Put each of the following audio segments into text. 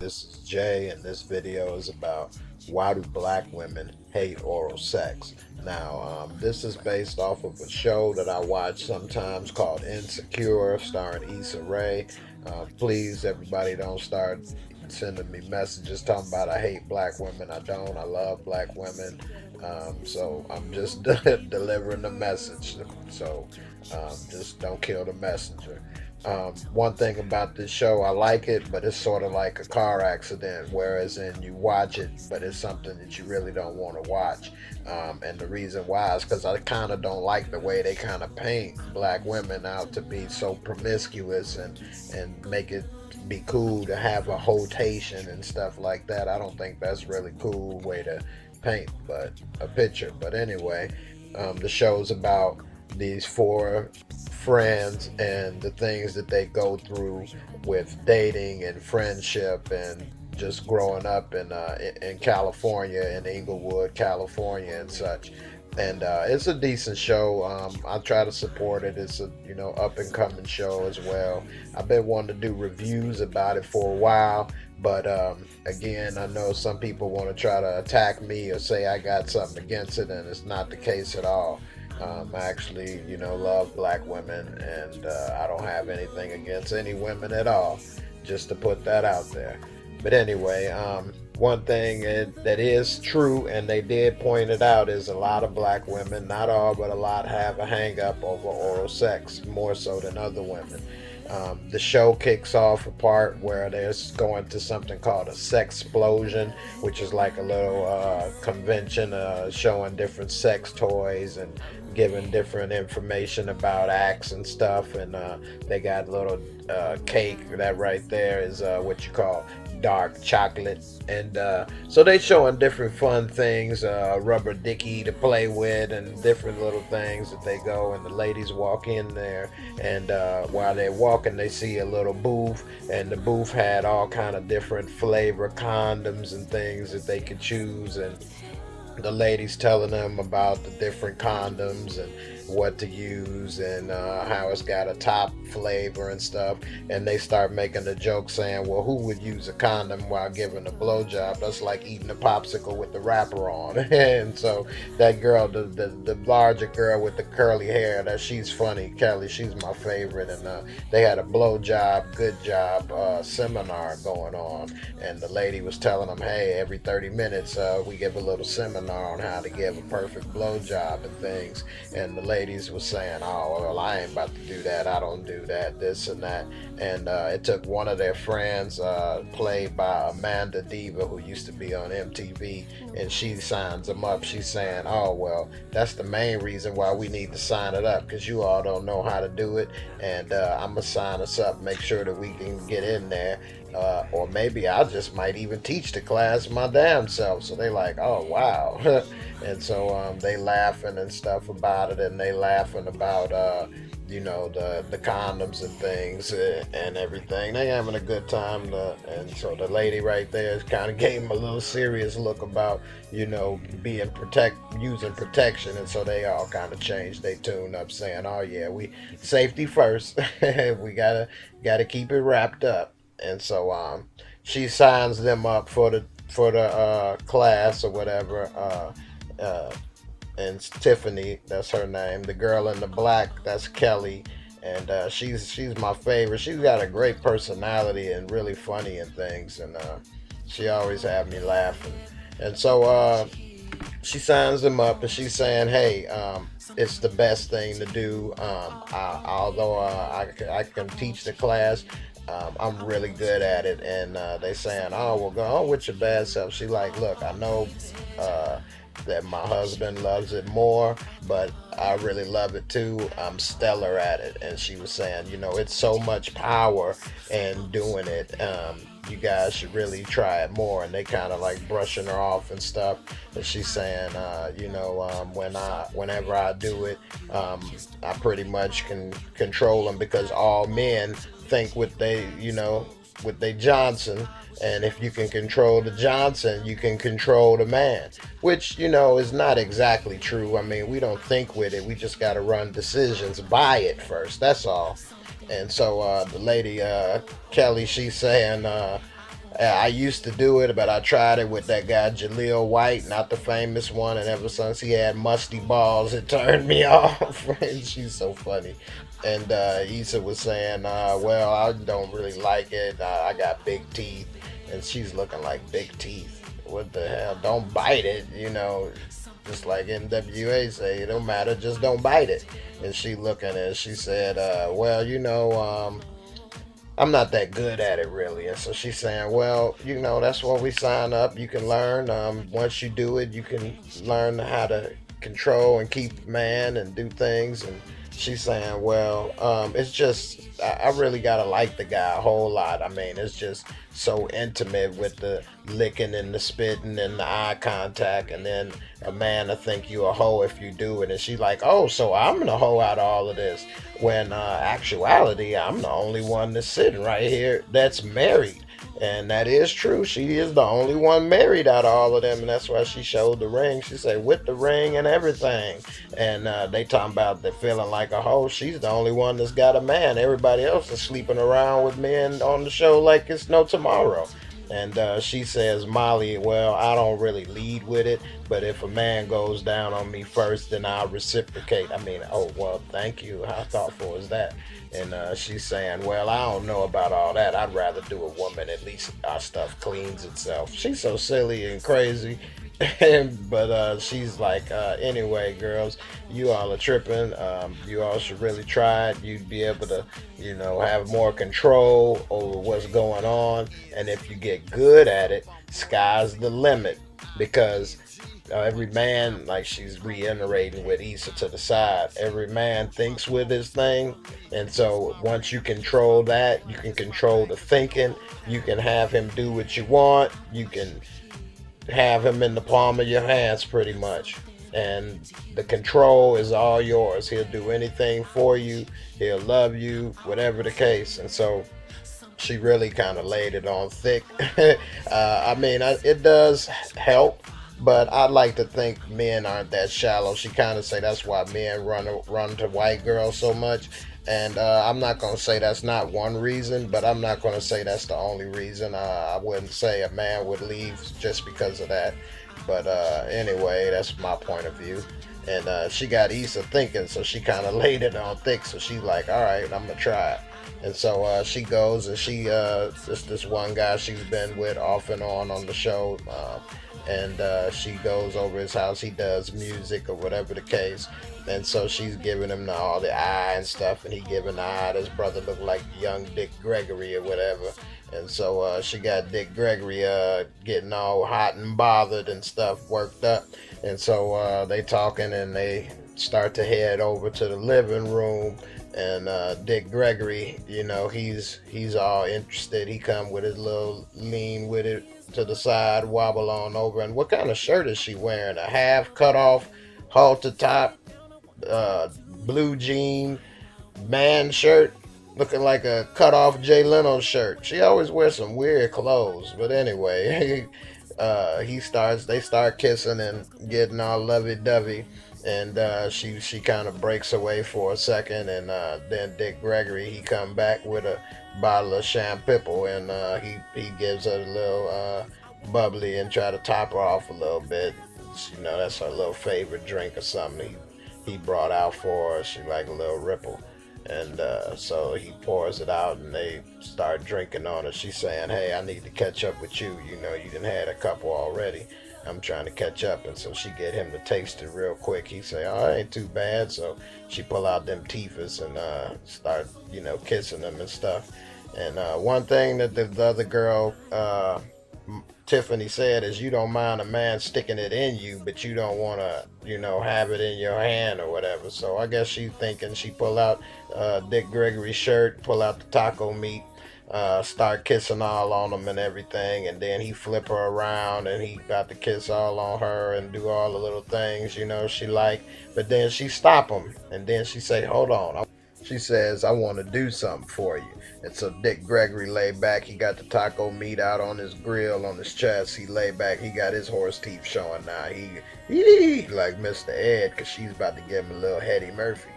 This is Jay, and this video is about why do black women hate oral sex. Now, this is based off of a show that I watch sometimes called Insecure, starring Issa Rae. Please, everybody, don't start sending me messages talking about I hate black women. I don't. I love black women. So I'm just delivering the message. So just don't kill the messenger. One thing about this show, I like it, but it's sort of like a car accident. Whereas in you watch it, but it's something that you really don't want to watch. And the reason why is because I kind of don't like the way they kind of paint black women out to be so promiscuous and make it be cool to have a hotation and stuff like that. I don't think that's really cool way to paint, but a picture. But anyway, the show's about these four friends and the things that they go through with dating and friendship and just growing up in California, in Inglewood, California, and such. And it's a decent show. I try to support it. It's a up and coming show as well. I've been wanting to do reviews about it for a while, but again, I know some people want to try to attack me or say I got something against it, and it's not the case at all. I actually, love black women, and I don't have anything against any women at all, just to put that out there. But anyway, one thing that is true, and they did point it out, is a lot of black women, not all, but a lot, have a hang up over oral sex, more so than other women. The show kicks off a part where there's going to something called a sex explosion, which is like a little convention showing different sex toys and giving different information about acts and stuff. And they got a little cake. That right there is what you call dark chocolate. And so they showing different fun things, rubber dicky to play with, and different little things that they go, and the ladies walk in there, and while they're walking they see a little booth, and the booth had all kind of different flavor condoms and things that they could choose, and the ladies telling them about the different condoms and what to use, and how it's got a top flavor and stuff. And they start making the joke saying, well, who would use a condom while giving a blowjob? That's like eating a popsicle with the wrapper on. And so that girl, the larger girl with the curly hair, that she's funny, Kelly, she's my favorite. And they had a blowjob good job seminar going on, and the lady was telling them, hey, every 30 minutes we give a little seminar on how to give a perfect blowjob and things. And the ladies was saying, oh, well, I ain't about to do that, I don't do that, this and that. And it took one of their friends, played by Amanda Diva, who used to be on MTV, and she signs them up. She's saying, oh, well, that's the main reason why we need to sign it up, because you all don't know how to do it, and I'm gonna sign us up, make sure that we can get in there. Or maybe I just might even teach the class my damn self. So they like, oh wow. And so they laughing and stuff about it, and they laughing about the condoms and things and everything. They having a good time, and so the lady right there kind of gave him a little serious look about being using protection, and so they all kind of changed their tune up, saying, oh yeah, we safety first. We gotta keep it wrapped up. And so she signs them up for the class or whatever. Uh, and Tiffany, that's her name. The girl in the black, that's Kelly, and she's my favorite. She's got a great personality and really funny and things, and she always have me laughing. And so she signs them up, and she's saying, hey, it's the best thing to do. Although I can teach the class, I'm really good at it. And they saying, oh, well, go on with your bad self. She like, look, I know that my husband loves it more, but I really love it too. I'm stellar at it. And she was saying, it's so much power in doing it. You guys should really try it more. And they kind of like brushing her off and stuff. And she's saying, whenever I do it, I pretty much can control them, because all men think with they Johnson, and if you can control the Johnson, you can control the man, which is not exactly true. I mean, we don't think with it, we just got to run decisions by it first, that's all. And so the lady Kelly, she's saying I used to do it, but I tried it with that guy Jaleel White, not the famous one. And ever since he had musty balls, it turned me off. And she's so funny. And Issa was saying, "Well, I don't really like it. I got big teeth," and she's looking like big teeth. What the hell? Don't bite it, you know. Just like NWA say, it don't matter, just don't bite it. And she looking and she said, "Well, I'm not that good at it really." And so she's saying, "Well, that's why we sign up. You can learn. Once you do it, you can learn how to control and keep man and do things." And she's saying, "Well, it's just I really gotta like the guy a whole lot. I mean, it's just so intimate with the licking and the spitting and the eye contact, and then a man to think you a hoe if you do it." And she's like, "Oh, so I'm the hoe out of all of this." When actuality, I'm the only one that's sitting right here that's married. And that is true. She is the only one married out of all of them, and that's why she showed the ring. She said with the ring and everything. And they talking about the feeling like a hoe. She's the only one that's got a man. Everybody else is sleeping around with men on the show like it's no tomorrow. And she says, "Molly, well, I don't really lead with it, but if a man goes down on me first, then I'll reciprocate." I mean, oh, well, thank you. How thoughtful is that? And she's saying, "Well, I don't know about all that. I'd rather do a woman. At least our stuff cleans itself." She's so silly and crazy. But she's like, "Anyway, girls, you all are tripping. You all should really try it. You'd be able to, have more control over what's going on. And if you get good at it, sky's the limit." Because every man, like she's reiterating with Issa to the side, every man thinks with his thing. And so once you control that, you can control the thinking. You can have him do what you want. You can have him in the palm of your hands pretty much. And the control is all yours. He'll do anything for you. He'll love you, whatever the case. And so she really kind of laid it on thick. I mean, it does help, but I like to think men aren't that shallow. She kind of say that's why men run to white girls so much. And I'm not going to say that's not one reason, but I'm not going to say that's the only reason. I wouldn't say a man would leave just because of that. But anyway, that's my point of view. And she got Issa thinking, so she kind of laid it on thick. So she's like, "All right, I'm going to try it." And so she goes and she, this one guy she's been with off and on the show. And she goes over his house. He does music or whatever the case. And so she's giving him all the eye and stuff, and he giving the eye. His brother looked like young Dick Gregory or whatever. And so she got Dick Gregory getting all hot and bothered and stuff, worked up. And so they talking and they start to head over to the living room. And Dick Gregory, he's all interested. He come with his little lean with it to the side, wobble on over. And what kind of shirt is she wearing? A half cut off halter top, blue jean man shirt, looking like a cut off Jay Leno shirt. She always wears some weird clothes. But anyway, they start kissing and getting all lovey dovey. And she kind of breaks away for a second, and then Dick Gregory, he come back with a bottle of champagne, and he gives her a little bubbly and try to top her off a little bit. That's her little favorite drink or something he brought out for her. She like a little ripple. And so he pours it out, and they start drinking on it. She's saying, "Hey, I need to catch up with you. You done had a couple already. I'm trying to catch up." And so she get him to taste it real quick. He say, "Oh, it ain't too bad." So she pull out them teethers and start, kissing them and stuff. And one thing that the other girl, Tiffany, said is, "You don't mind a man sticking it in you, but you don't want to, have it in your hand or whatever." So I guess she thinking. She pull out Dick Gregory's shirt, pull out the taco meat, start kissing all on him and everything, and then he flip her around and he got to kiss all on her and do all the little things she like. But then she stop him, and then she say, "Hold on." She says, "I want to do something for you." And so Dick Gregory lay back. He got the taco meat out on his grill on his chest. He lay back. He got his horse teeth showing now. He like Mr. Ed, because she's about to give him a little Hetty Murphy.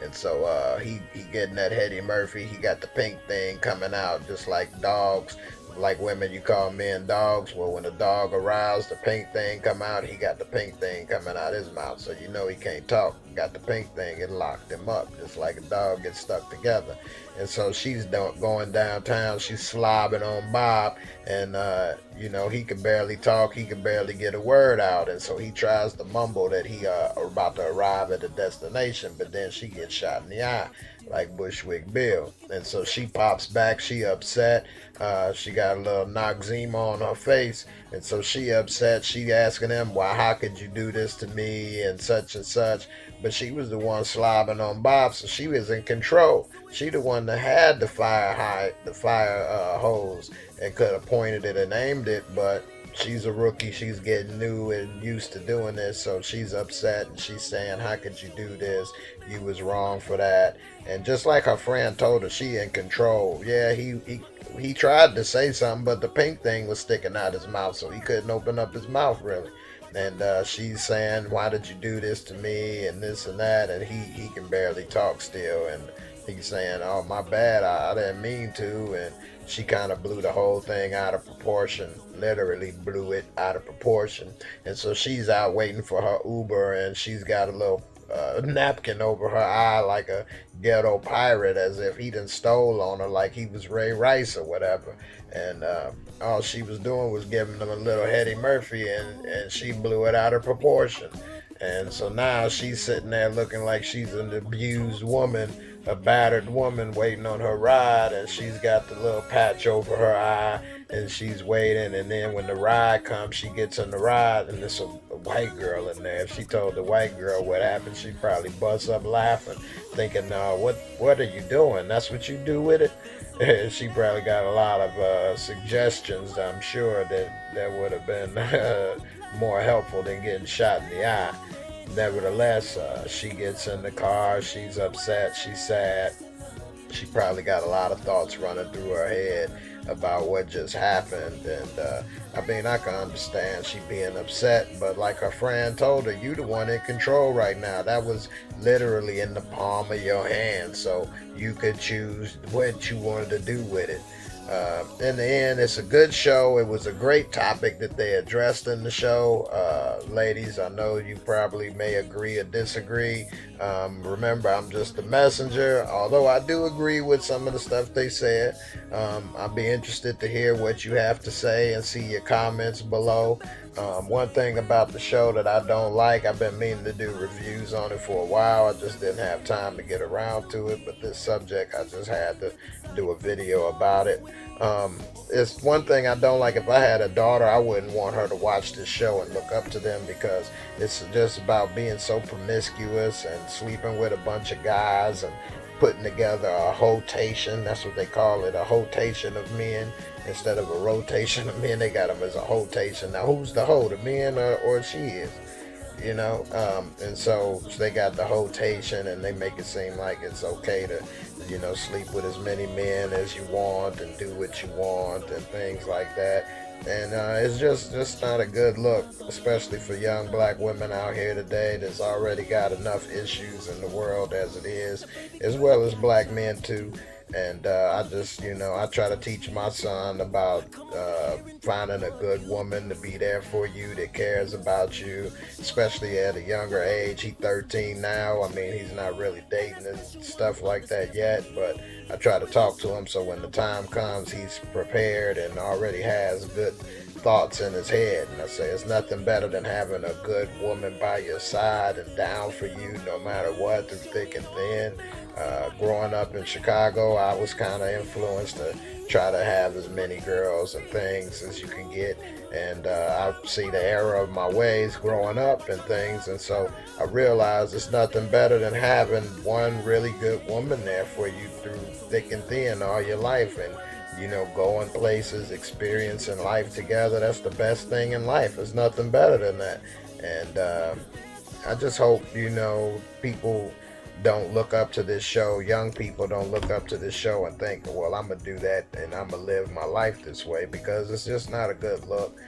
And so he getting that Hetty Murphy. He got the pink thing coming out just like dogs like women, you call men dogs. Well, when the dog aroused, the pink thing come out. He got the pink thing coming out his mouth, so you know he can't talk. Got the pink thing, it locked him up, just like a dog gets stuck together. And so she's going downtown. She's slobbing on Bob, and he can barely talk. He can barely get a word out, and so he tries to mumble that he about to arrive at the destination, but then she gets shot in the eye like Bushwick Bill. And so she pops back. She upset. She got a little Noxzema on her face. And so she upset. She asking him, why, how could you do this to me and such and such? But she was the one slobbing on Bob, so she was in control. She the one that had the fire hose and could have pointed it and aimed it, but she's a rookie. She's getting new and used to doing this, so she's upset and she's saying, how could you do this? You was wrong for that. And just like her friend told her, she in control. Yeah, he tried to say something, but the pink thing was sticking out his mouth, so he couldn't open up his mouth really. And she's saying, why did you do this to me and this and that? And he can barely talk still. And he's saying, oh, my bad, I didn't mean to. And she kind of blew the whole thing out of proportion, literally blew it out of proportion. And so she's out waiting for her Uber, and she's got a little napkin over her eye like a ghetto pirate, as if he done stole on her like he was Ray Rice or whatever. And all she was doing was giving him a little Eddie Murphy, and she blew it out of proportion. And so now she's sitting there looking like she's an abused woman, a battered woman waiting on her ride, and she's got the little patch over her eye, and she's waiting. And then when the ride comes, she gets in the ride, and there's a white girl in there. If she told the white girl what happened, she'd probably bust up laughing, thinking, what are you doing? That's what you do with it? She probably got a lot of suggestions, I'm sure, that would have been more helpful than getting shot in the eye. Nevertheless, she gets in the car. She's upset. She's sad. She probably got a lot of thoughts running through her head about what just happened. And I can understand she being upset, but like her friend told her, you the one in control right now. That was literally in the palm of your hand, so you could choose what you wanted to do with it. In the end, it's a good show. It was a great topic that they addressed in the show. Ladies, I know you probably may agree or disagree. Remember, I'm just a messenger. Although I do agree with some of the stuff they said, I'll be interested to hear what you have to say and see your comments below. One thing about the show that I don't like, I've been meaning to do reviews on it for a while. I just didn't have time to get around to it. But this subject, I just had to do a video about it. It's one thing I don't like. If I had a daughter, I wouldn't want her to watch this show and look up to them, because it's just about being so promiscuous and sleeping with a bunch of guys and putting together a hotation. That's what they call it, a hotation of men. Instead of a rotation of men, they got them as a hotation. Now, who's the hoe, the men or she is? And so they got the hotation, and they make it seem like it's okay to, sleep with as many men as you want and do what you want and things like that. And it's just not a good look, especially for young black women out here today that's already got enough issues in the world as it is, as well as black men too. And I try to teach my son about finding a good woman to be there for you, that cares about you, especially at a younger age. He's 13 now. I mean, he's not really dating and stuff like that yet, but I try to talk to him so when the time comes, he's prepared and already has good thoughts in his head. And I say it's nothing better than having a good woman by your side and down for you no matter what, through thick and thin. Growing up in Chicago, I was kind of influenced to try to have as many girls and things as you can get. And I see the error of my ways growing up and things. And so I realized it's nothing better than having one really good woman there for you through thick and thin all your life. And going places, experiencing life together. That's the best thing in life. There's nothing better than that. And I just hope, people don't look up to this show. Young people don't look up to this show and think, well, I'm going to do that and I'm going to live my life this way, because it's just not a good look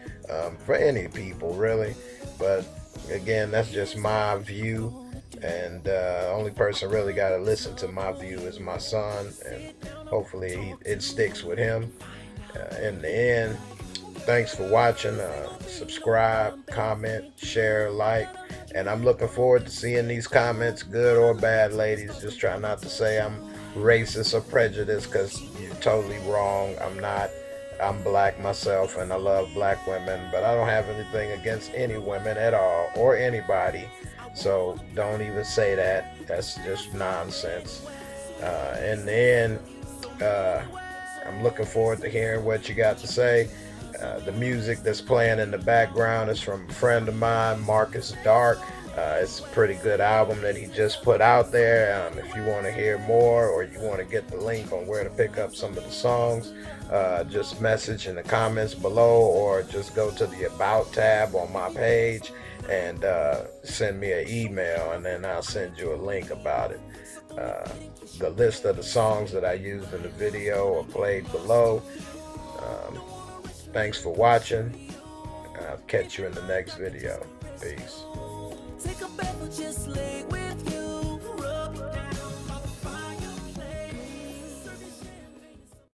for any people, really. But again, that's just my view. And only person really got to listen to my view is my son, and hopefully it sticks with him. In the end, thanks for watching. Subscribe, comment, share, like. And I'm looking forward to seeing these comments, good or bad, ladies. Just try not to say I'm racist or prejudiced, because you're totally wrong. I'm not. I'm black myself and I love black women, but I don't have anything against any women at all or anybody. So don't even say that. That's just nonsense. In the end, uh, I'm looking forward to hearing what you got to say. The music that's playing in the background is from a friend of mine, Marcus Dark. It's a pretty good album that he just put out there. If you want to hear more or you want to get the link on where to pick up some of the songs, just message in the comments below or just go to the About tab on my page and send me an email, and then I'll send you a link about it. Uh, the list of the songs that I used in the video are played below. Um, Thanks for watching. I'll catch you in the next video. Peace.